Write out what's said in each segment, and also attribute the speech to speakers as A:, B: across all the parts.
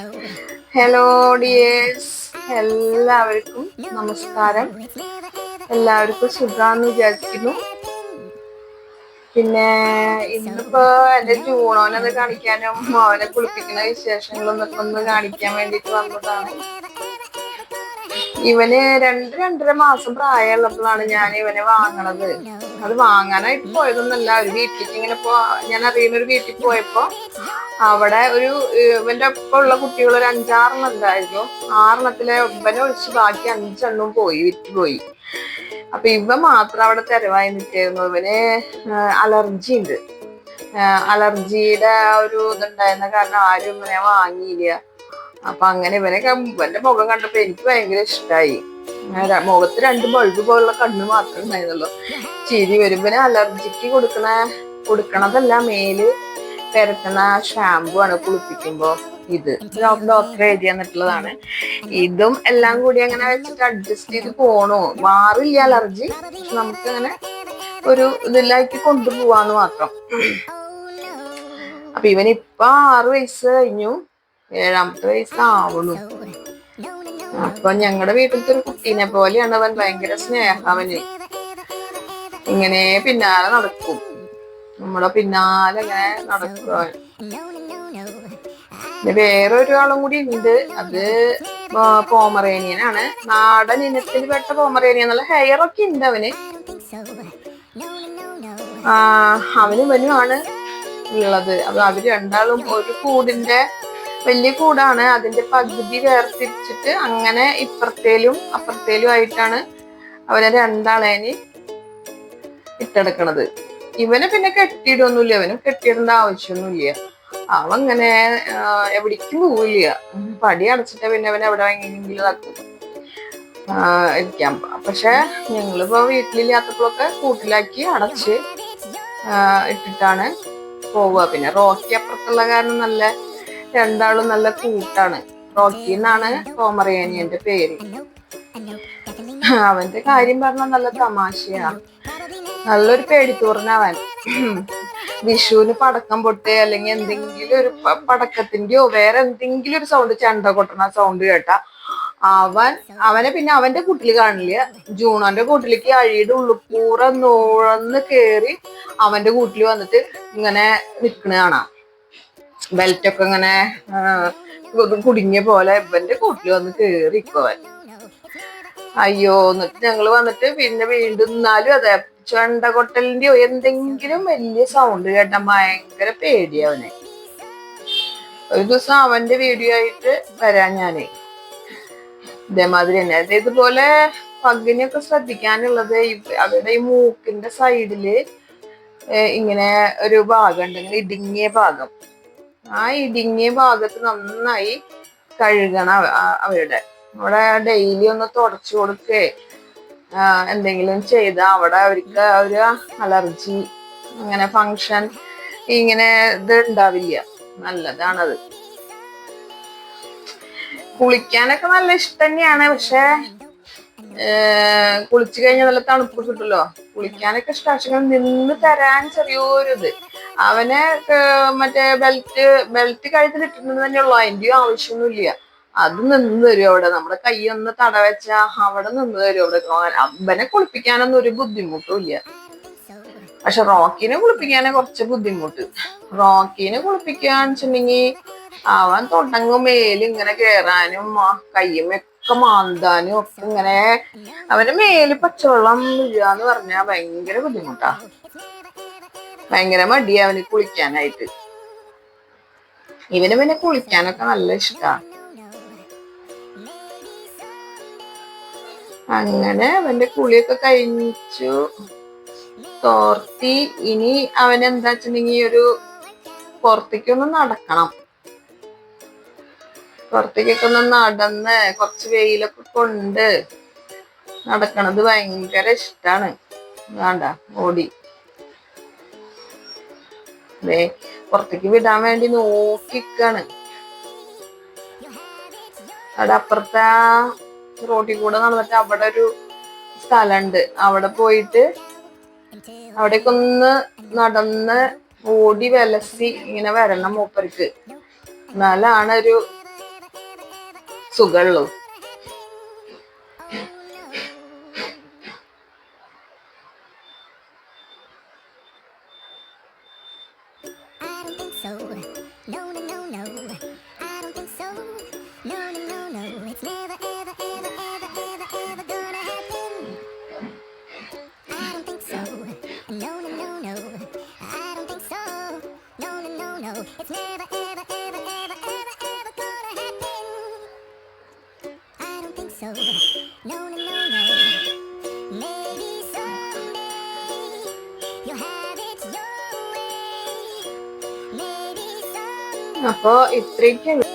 A: Hello dears, എല്ലാവർക്കും നമസ്കാരം. എല്ലാവർക്കും സുഖാന്ന് വിചാരിക്കുന്നു. പിന്നെ ഇന്നിപ്പോ എന്റെ ജൂണോനൊന്ന് കാണിക്കാനും അവനെ കുളിപ്പിക്കുന്ന വിശേഷങ്ങളൊന്നൊക്കെ കാണിക്കാൻ വേണ്ടിട്ട് വന്നതാണ്. ഇവന് 2-2.5 മാസം പ്രായമുള്ളപ്പോഴാണ് ഞാൻ ഇവനെ വാങ്ങണത്. അത് വാങ്ങാനായിട്ട് പോയതൊന്നല്ല, ഒരു വീട്ടിലേക്ക് ഇങ്ങനെ ഞാൻ അറിയുന്ന ഒരു വീട്ടിൽ പോയപ്പോ അവിടെ ഇവന്റെ ഒപ്പം ഉള്ള കുട്ടികൾ ഒരു 5-6 ഉണ്ടായിരുന്നു. 6 ഇവനെ ഒഴിച്ച് ബാക്കി 5 വിറ്റുപോയി. അപ്പൊ ഇവ മാത്രം അവിടെ തെരവായി നിൽക്കായിരുന്നു. ഇവന് അലർജി ഉണ്ട്. അലർജിയുടെ ഒരു ഇതുണ്ടായിരുന്ന കാരണം ആരും ഇവനെ വാങ്ങിയില്ല. അപ്പൊ അങ്ങനെ ഇവന്റെ മുഖം കണ്ടപ്പോ എനിക്ക് ഭയങ്കര ഇഷ്ടമായി. മുഖത്ത് 2 ബൾബ് പോലുള്ള കണ്ണ് മാത്രമേ ഉണ്ടായിരുന്നുള്ളൂ. ചിരി വരും. ഇവന് അലർജിക്ക് കൊടുക്കണതല്ല, മേല് പെരട്ടുന്ന ഷാമ്പു ആണ് കുളിപ്പിക്കുമ്പോ. ഇത് ഡോക്ടർ എഴുതി തന്നിട്ടുള്ളതാണ്. ഇതും എല്ലാം കൂടി അങ്ങനെ വെച്ചിട്ട് അഡ്ജസ്റ്റ് ചെയ്ത് പോണു. മാറില്ല അലർജി, പക്ഷെ നമുക്ക് അങ്ങനെ ഒരു ഇതിലാക്കി കൊണ്ടുപോവാന്ന് മാത്രം. അപ്പൊ ഇവനിപ്പൊ 6 വയസ്സ് കഴിഞ്ഞു, 7ാമത്തെ വയസ്സാവുള്ളൂ. അപ്പൊ ഞങ്ങളുടെ വീട്ടിലത്തെ ഒരു കുട്ടീനെ പോലെയാണ് അവൻ. ഭയങ്കര സ്നേഹം അവന്. ഇങ്ങനെ പിന്നാലെ നടക്കും, നമ്മുടെ പിന്നാലെ ഇങ്ങനെ നടക്കും അവൻ. വേറൊരാളും കൂടി ഉണ്ട്. അത് പോമറേനിയനാണ്. നാടൻ ഇനത്തിൽ പെട്ട പോമറേനിയൻ. നല്ല ഹെയർ ഒക്കെ ഉണ്ട് അവന്. ഇവനുമാണ് ഉള്ളത്. അപ്പൊ അവര് രണ്ടാളും ഒരു കൂടിന്റെ വലിയ കൂടാണ്. അതിന്റെ പകുതി വേർതിരിച്ചിട്ട് അങ്ങനെ ഇപ്പുറത്തേലും അപ്പുറത്തേലും ആയിട്ടാണ് അവരെ രണ്ടാളേന് ഇട്ടെടുക്കണത്. ഇവനെ പിന്നെ കെട്ടിയിടൊന്നുമില്ല. അവനും കെട്ടിയിടേണ്ട ആവശ്യമൊന്നുമില്ല. അവങ്ങനെ എവിടേക്കും പോവില്ല. പടി അടച്ചിട്ട് പിന്നെ അവൻ എവിടെ എങ്ങനെയെങ്കിലും ഇതാക്കും ഇരിക്കാം. പക്ഷെ ഞങ്ങളിപ്പോ വീട്ടിലില്ലാത്തപ്പോഴൊക്കെ കൂട്ടിലാക്കി അടച്ച് ഇട്ടിട്ടാണ് പോവുക. പിന്നെ റോക്കി അപ്പുറത്തുള്ള കാരണം രണ്ടാളും നല്ല കൂട്ടാണ്. റോക്കി എന്നാണ് പോമറേനിയന്റെ പേര്. അവന്റെ കാര്യം പറഞ്ഞാൽ നല്ല തമാശയാ. നല്ലൊരു പേടിത്തൂറിനവൻ. വിഷുവിന് പടക്കം പൊട്ട് അല്ലെങ്കിൽ എന്തെങ്കിലും ഒരു പടക്കത്തിന്റെയോ വേറെ എന്തെങ്കിലും ഒരു സൗണ്ട്, ചെണ്ട കൊട്ടണ സൗണ്ട് കേട്ടാ അവനെ പിന്നെ അവന്റെ കൂട്ടിൽ കാണില്ല. ജൂണോന്റെ കൂട്ടിലേക്ക് അഴിയുടെ ഉള്ളിപ്പൂറ നുഴന്ന് കേറി അവന്റെ കൂട്ടിൽ വന്നിട്ട് ഇങ്ങനെ നിക്കണ കാണാം. ബെൽറ്റൊക്കെ ഇങ്ങനെ കുടുങ്ങിയ പോലെ ഇവന്റെ കൂട്ടിൽ വന്ന് കേറിക്കോവൻ. അയ്യോ, എന്നിട്ട് ഞങ്ങള് വന്നിട്ട് പിന്നെ വീണ്ടും എന്നാലും അതെ ചെണ്ട കൊട്ടലിന്റെയോ എന്തെങ്കിലും വലിയ സൗണ്ട് കേട്ടാ ഭയങ്കര പേടി അവനെ. ഒരു ദിവസം അവന്റെ വീഡിയോ ആയിട്ട് വരാൻ ഞാനേ. ഇതേമാതിരി തന്നെ. ഇതുപോലെ പഗ്ഗിനെയൊക്കെ ശ്രദ്ധിക്കാനുള്ളത് അവരുടെ ഈ മൂക്കിന്റെ സൈഡില് ഇങ്ങനെ ഒരു ഭാഗം ഉണ്ട്, ഇങ്ങനെ ഇടുങ്ങിയ ഭാഗം. ആ ഇടുങ്ങിയ ഭാഗത്ത് നന്നായി കഴുകണം അവിടെ ഡെയിലി ഒന്ന് തുടച്ചു കൊടുക്കേ എന്തെങ്കിലും ചെയ്ത അവിടെ അവർക്ക് ഒരു അലർജി അങ്ങനെ ഫങ്ഷൻ ഇങ്ങനെ ഇത് ഉണ്ടാവില്ല. നല്ലതാണത്. കുളിക്കാനൊക്കെ നല്ല ഇഷ്ടം തന്നെയാണ്. പക്ഷെ കുളിച്ചു കഴിഞ്ഞാൽ നല്ല തണുപ്പ് കിട്ടുമല്ലോ. കുളിക്കാനൊക്കെ ഇഷ്ടം. പക്ഷെ നിന്ന് തരാൻ ചെറിയൊരു ഇത്. അവനെ മറ്റേ ബെൽറ്റ് കഴുത്തിൽ ഇട്ടിട്ടുണ്ടെന്ന് തന്നെയുള്ളൂ. അതിന്റെയും ആവശ്യമൊന്നുമില്ല. അത് നിന്ന് തരും അവിടെ. നമ്മുടെ കൈ ഒന്ന് തടവെച്ചാ അവിടെ നിന്ന് തരും അവിടെ. അവനെ കുളിപ്പിക്കാനൊന്നും ഒരു ബുദ്ധിമുട്ടും ഇല്ല. പക്ഷെ റോക്കിനെ കുളിപ്പിക്കാനെ കുറച്ച് ബുദ്ധിമുട്ട്. റോക്കിനെ കുളിപ്പിക്കാന്ന് വെച്ചിട്ടുണ്ടെങ്കിൽ അവൻ തൊട്ടങ്ങും മേല് ഇങ്ങനെ കേറാനും കയ്യും ഒക്കെ മാന്താനും ഒക്കെ ഇങ്ങനെ. അവന്റെ മേല് പച്ചവെള്ളം വീഴാന്ന് പറഞ്ഞാൽ ഭയങ്കര ബുദ്ധിമുട്ടാ. ഭയങ്കര മടിയാ അവന് കുളിക്കാനായിട്ട്. ഇവന് പിന്നെ കുളിക്കാനൊക്കെ നല്ല ഇഷ്ടാ. അങ്ങനെ അവന്റെ കുളിയൊക്കെ കഴിഞ്ഞു തോർത്തി. ഇനി അവനെന്താ വെച്ചിട്ടുണ്ടെങ്കിൽ ഒരു പുറത്തേക്കൊന്ന് നടക്കണം. പുറത്തേക്കൊക്കെ ഒന്ന് നടന്ന് കുറച്ച് വെയിലൊക്കെ കൊണ്ട് നടക്കണത് ഭയങ്കര ഇഷ്ടാണ്. വേണ്ട ഓടി പുറത്തേക്ക് വിടാൻ വേണ്ടി നോക്കിക്കാണ്. അവിടെ അപ്പുറത്തെ റോഡിൽ കൂടെ നടന്നിട്ട് അവിടെ ഒരു സ്ഥലമുണ്ട്. അവിടെ പോയിട്ട് അവിടേക്ക് ഒന്ന് നടന്ന് ഓടി വിലസി ഇങ്ങനെ വരണം മൂപ്പർക്ക്. എന്നാലാണ് സുഖമുള്ളൂ. അപ്പൊ ഇത്രയൊക്കെയുള്ളൂ.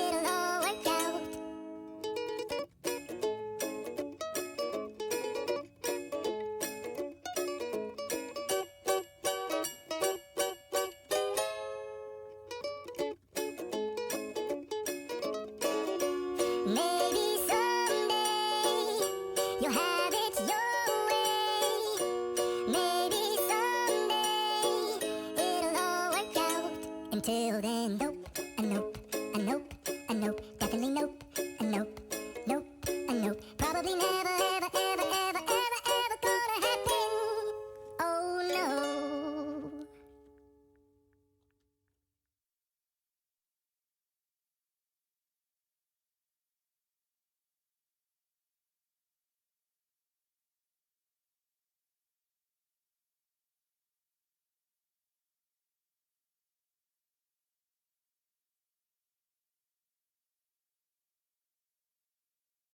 B: Until then, nope, a nope, a nope, a nope, definitely nope, a nope.